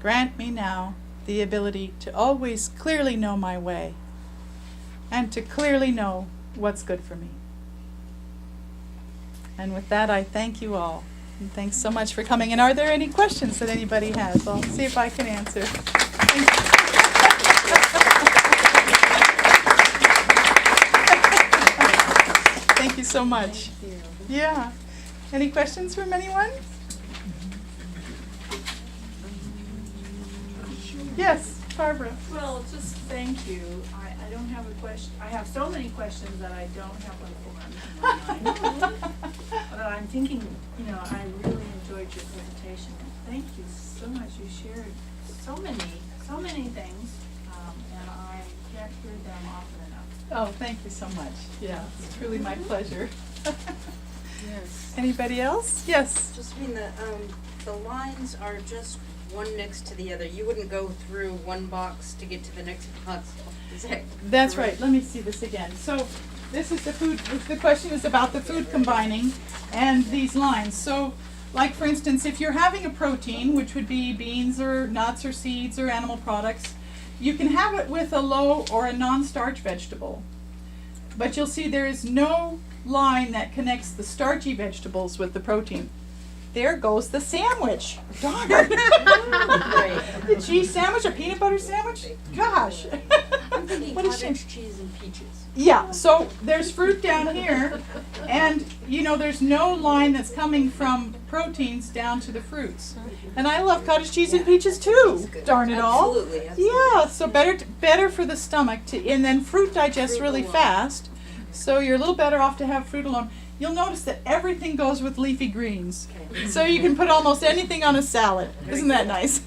Grant me now the ability to always clearly know my way and to clearly know what's good for me. And with that, I thank you all. And thanks so much for coming. And are there any questions that anybody has? I'll see if I can answer. Thank you. Thank you so much. Yeah. Any questions from anyone? Yes, Barbara. Well, just thank you. I don't have a question. I have so many questions that I don't have one for in my mind. But I'm thinking, I really enjoyed your presentation. Thank you so much. You shared so many things, and I can't hear them often enough. Oh, thank you so much. Yeah, it's truly my pleasure. Yes. Anybody else? Yes. Josephine, the lines are just one next to the other. You wouldn't go through one box to get to the next box. Is that That's correct? right. Let me see this again. So this is the food. The question is about the food combining and these lines. So like for instance, if you're having a protein, which would be beans or nuts or seeds or animal products, you can have it with a low or a non-starch vegetable. But you'll see there is no line that connects the starchy vegetables with the protein. There goes the sandwich. Darn. The cheese sandwich or peanut butter sandwich? Gosh. I'm thinking What a shame. cottage cheese and peaches. Yeah, so there's fruit down here, and there's no line that's coming from proteins down to the fruits. And I love cottage cheese and peaches too. Darn it all. Absolutely. Yeah, so better for the stomach and then fruit digests Fruit really alone. fast. So you're a little better off to have fruit alone. You'll notice that everything goes with leafy greens. So you can put almost anything on a salad. Isn't that nice?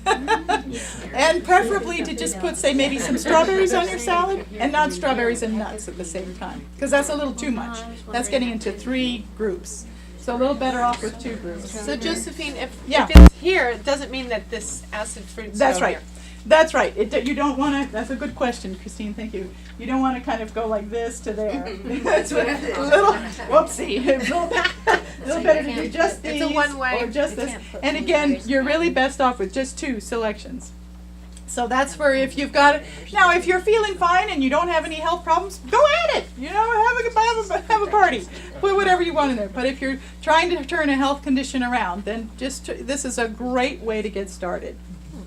And preferably to just put, say, maybe some strawberries on your salad and not strawberries and nuts at the same time. Because that's a little too much. That's getting into 3 groups. So a little better off with 2 groups. So Josephine, if Yeah. it's here, it doesn't mean that this acid fruit's That's down right. here. That's right. You don't want to. That's a good question, Christine. Thank you. You don't want to kind of go like this to there. That's a little. Whoopsie. A little better to do just these It's a one-way. or just this. And again, you're really best off with just 2 selections. So that's for if you've got it. Now, if you're feeling fine and you don't have any health problems, go at it. Have a party. Put whatever you want in there. But if you're trying to turn a health condition around, then this is a great way to get started.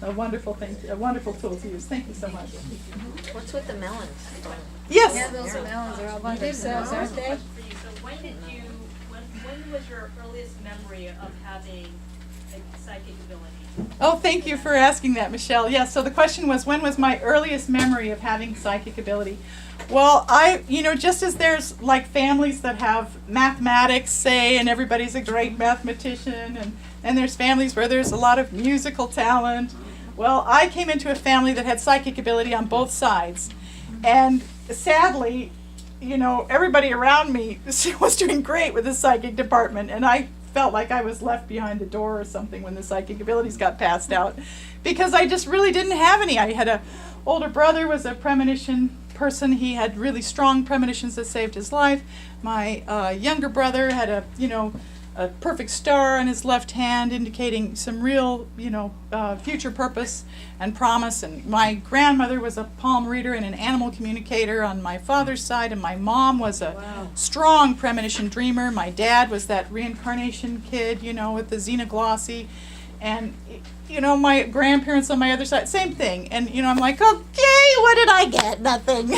A wonderful thing, a wonderful tool to use. Thank you so much. What's with the melons? Yes. Yeah, those melons are all by themselves, aren't they? So when was your earliest memory of having a psychic ability? Oh, thank you for asking that, Michelle. Yes, so the question was, when was my earliest memory of having psychic ability? Well, just as there's like families that have mathematics, say, and everybody's a great mathematician, and there's families where there's a lot of musical talent. Well, I came into a family that had psychic ability on both sides. And sadly, everybody around me was doing great with the psychic department, and I felt like I was left behind the door or something when the psychic abilities got passed out, because I just really didn't have any. I had a older brother was a premonition person. He had really strong premonitions that saved his life. My younger brother had a perfect star on his left hand, indicating some real, future purpose and promise. And my grandmother was a palm reader and an animal communicator on my father's side, and my mom was a strong premonition dreamer. My dad was that reincarnation kid, with the xenoglossy. And, my grandparents on my other side, same thing. And, I'm like, okay, what did I get? Nothing.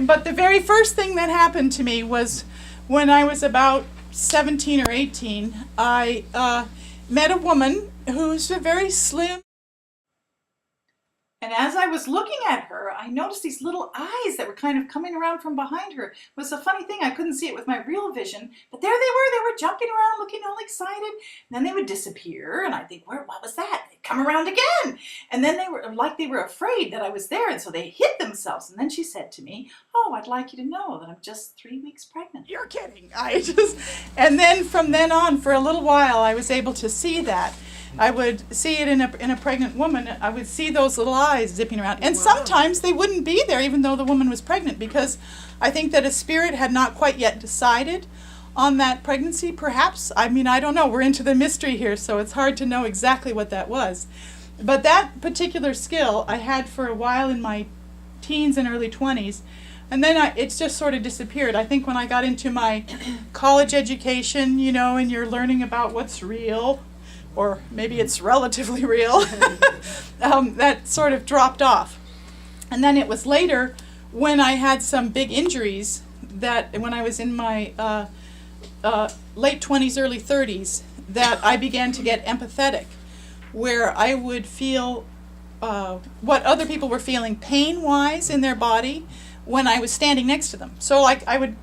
But the very first thing that happened to me was when I was about 17 or 18, I met a woman who's a very slim. And as I was looking at her, I noticed these little eyes that were kind of coming around from behind her. It was a funny thing. I couldn't see it with my real vision, but there they were jumping around, looking all excited. And then they would disappear, and I'd think, what was that? They'd come around again. And then they were afraid that I was there, and so they hid themselves. And then she said to me, oh, I'd like you to know that I'm just 3 weeks pregnant. You're kidding. And then from then on, for a little while, I was able to see that. I would see it in a pregnant woman. I would see those little eyes zipping around. And sometimes they wouldn't be there even though the woman was pregnant, because I think that a spirit had not quite yet decided on that pregnancy, perhaps. I don't know. We're into the mystery here, so it's hard to know exactly what that was. But that particular skill I had for a while in my teens and early 20s. And then it's just sort of disappeared. I think when I got into my college education, and you're learning about what's real, or maybe it's relatively real, that sort of dropped off. And then it was later when I had some big injuries, that when I was in my late 20s, early 30s, that I began to get empathetic, where I would feel what other people were feeling pain-wise in their body when I was standing next to them. So I would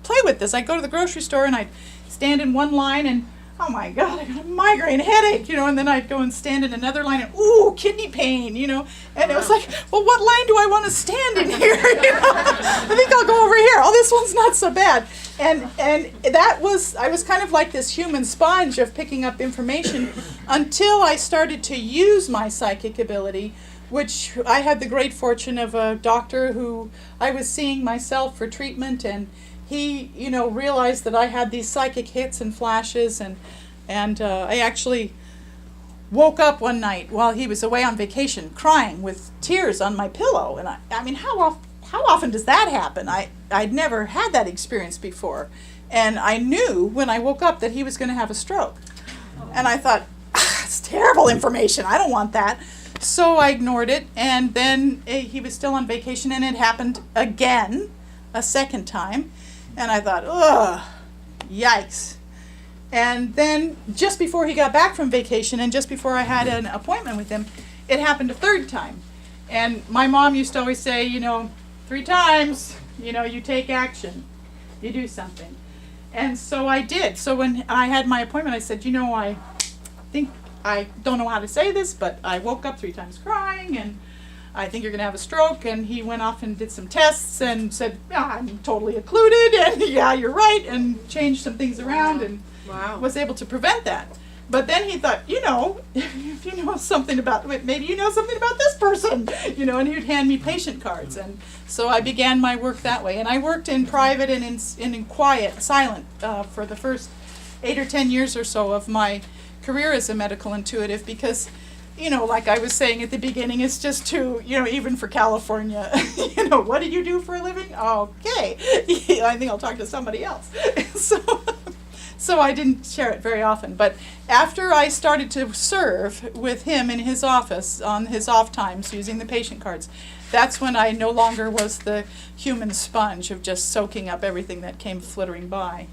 play with this. I'd go to the grocery store and I'd stand in one line and, oh my God, I got a migraine headache, and then I'd go and stand in another line and, ooh, kidney pain, and it was like, well, what line do I want to stand in here? I think I'll go over here. Oh, this one's not so bad. And I was kind of like this human sponge of picking up information until I started to use my psychic ability, which I had the great fortune of a doctor who I was seeing myself for treatment, and he, realized that I had these psychic hits and flashes, and I actually woke up one night while he was away on vacation crying with tears on my pillow. And I mean, how often does that happen? I'd never had that experience before. And I knew when I woke up that he was going to have a stroke. And I thought, it's terrible information. I don't want that. So I ignored it. And then he was still on vacation, and it happened again, a second time. And I thought, ugh, yikes. And then just before he got back from vacation and just before I had an appointment with him, it happened a third time. And my mom used to always say, 3 times, you take action, you do something. And so I did. So when I had my appointment, I said, I think, I don't know how to say this, but I woke up 3 times crying, and I think you're going to have a stroke. And he went off and did some tests and said, I'm totally occluded, and yeah, you're right, and changed some things around, and was able to prevent that. But then he thought, if you know something about, maybe you know something about this person, and he would hand me patient cards. And so I began my work that way. And I worked in private and in quiet, silent, for the first 8 or 10 years or so of my career as a medical intuitive, because like I was saying at the beginning, it's just too, even for California, what do you do for a living? Okay, I think I'll talk to somebody else. So I didn't share it very often. But after I started to serve with him in his office on his off times using the patient cards, that's when I no longer was the human sponge of just soaking up everything that came flittering by.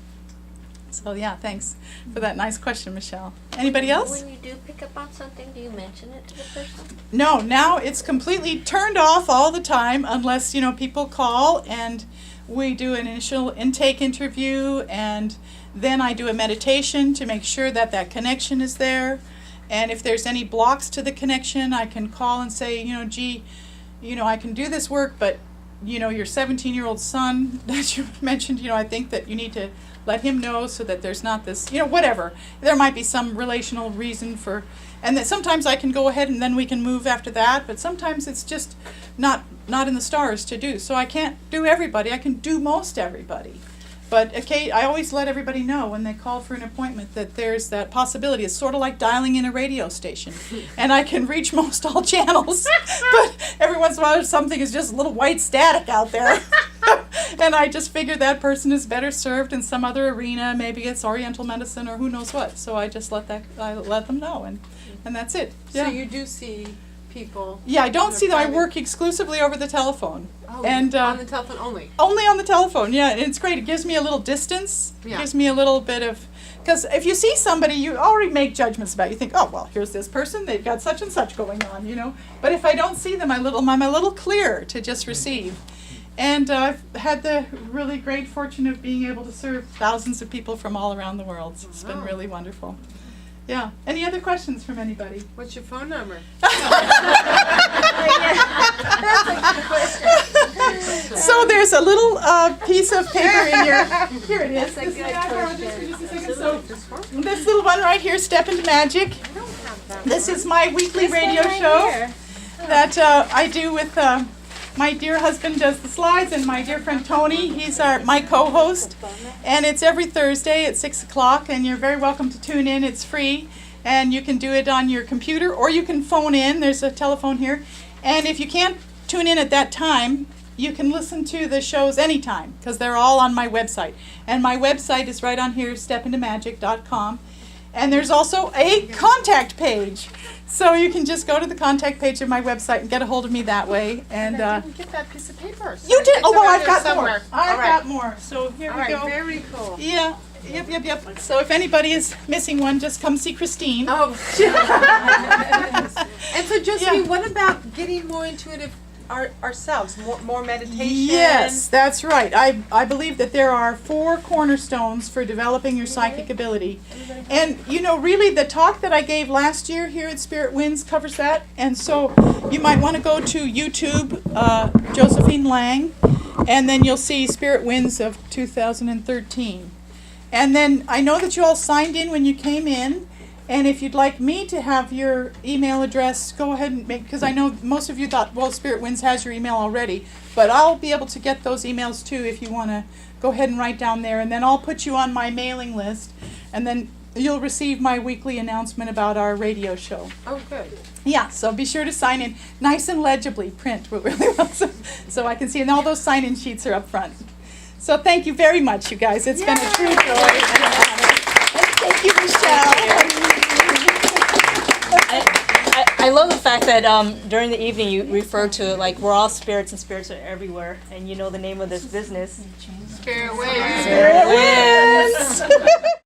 So yeah, thanks for that nice question, Michelle. Anybody else? When you do pick up on something, do you mention it to the person? No, now it's completely turned off all the time unless, people call and we do an initial intake interview, and then I do a meditation to make sure that that connection is there. And if there's any blocks to the connection, I can call and say, gee, I can do this work, but, your 17-year-old son that you mentioned, I think that you need to let him know so that there's not this, whatever. There might be some relational reason for, and that sometimes I can go ahead and then we can move after that, but sometimes it's just not in the stars to do. So I can't do everybody. I can do most everybody. But I always let everybody know when they call for an appointment that there's that possibility. It's sort of like dialing in a radio station. And I can reach most all channels. But every once in a while something is just a little white static out there. And I just figured that person is better served in some other arena. Maybe it's Oriental medicine or who knows what. So I just let them know, and that's it. So Yeah. you do see people? Yeah, I don't on a see them. I private- work exclusively over the telephone. Oh, and on the telephone only? only on the telephone, yeah. And it's great. It gives me a little distance. Yeah. Gives me a little bit of, because if you see somebody, you already make judgments about it. You think, oh, well, here's this person. They've got such and such going on, you know. But if I don't see them, I'm a little clearer to just receive. And I've had the really great fortune of being able to serve thousands of people from all around the world. So it's been really wonderful. Yeah. Any other questions from anybody? What's your phone number? So there's a little piece of paper in your. Here it is. That's a good question. So this little one right here, Step into Magic. This is my weekly radio show that I do with my dear husband does the slides, and my dear friend Tony, he's my co-host. And it's every Thursday at 6 o'clock, and you're very welcome to tune in. It's free, and you can do it on your computer, or you can phone in. There's a telephone here. And if you can't tune in at that time, you can listen to the shows anytime, because they're all on my website. And my website is right on here, stepintomagic.com. And there's also a contact page. So you can just go to the contact page of my website and get a hold of me that way. And I didn't get that piece of paper. So you did? it's Oh, well, around I've here got somewhere. more. I've All right. got more. So here All we right, go. very cool. Yeah. Yep. So if anybody is missing one, just come see Christine. Oh. And so, Josephine, Yeah. what about getting more intuitive ourselves? More meditation? Yes, that's right. I believe that there are 4 cornerstones for developing your psychic ability. And, you know, really the talk that I gave last year here at Spirit Winds covers that. And so you might want to go to YouTube, Josephine Laing, and then you'll see Spirit Winds of 2013. And then I know that you all signed in when you came in. And if you'd like me to have your email address, go ahead and because I know most of you thought, well, Spirit Winds has your email already. But I'll be able to get those emails too if you want to go ahead and write down there. And then I'll put you on my mailing list. And then you'll receive my weekly announcement about our radio show. Oh, good. Yeah, so be sure to sign in. Nice and legibly print really well so I can see. And all those sign-in sheets are up front. So thank you very much, you guys. It's been a true joy and an honor. And thank you, Michelle. I love the fact that during the evening you refer to it like we're all spirits and spirits are everywhere, and you know the name of this business. Spirit Winds. Spirit Winds.